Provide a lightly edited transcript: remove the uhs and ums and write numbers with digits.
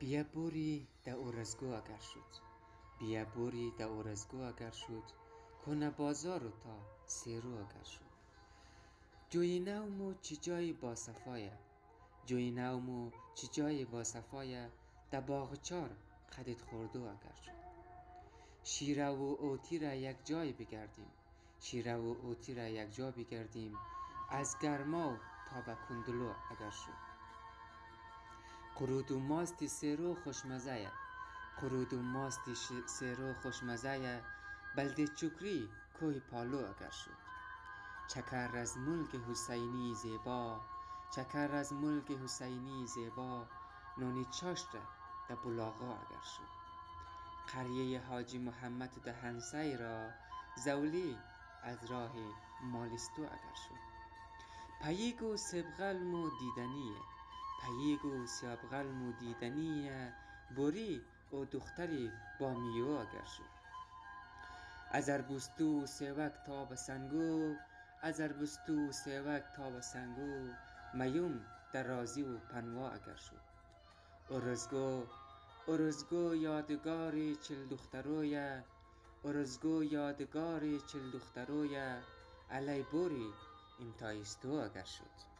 بیا بوری در ارزگو اگر شد، بیا بوری در ارزگو اگر شد، کنه بازارو تا سیرو اگر شد. جوی نومو چی جای با صفایه، جوی نومو چی جای با صفایه، در باغ چار قدت خوردو اگر شد. شیره و اوتی را یک جای بگردیم، شیره و اوتی را یک جا بگردیم، از گرما تا به کندلو اگر شد. قرود و ماست سیرو خوشمزه، قرود و ماست سیرو خوشمزه، بلده چکری کوه پالو اگر شد. چکر از ملک حسینی زیبا، چکر از ملک حسینی زیبا، نان چاشت در بلاغا اگر شد. قریه حاجی محمد دهنسای را، زولی از راه مالستو اگر شد. پیگ و سبغلم و دیدنیه، پیگ و سبغلم و دیدنیه، بوری او دختری با میو اگر شد. از اربستو سیوک تا به سنگو، از اربستو سیوک تا به سنگو، میوم در رازی و پنوا اگر شد. ارزگو ارزگو یادگار چل دخترویه، ارزگو یادگار چل دخترویه، علی بوری امتایستو اگر شد.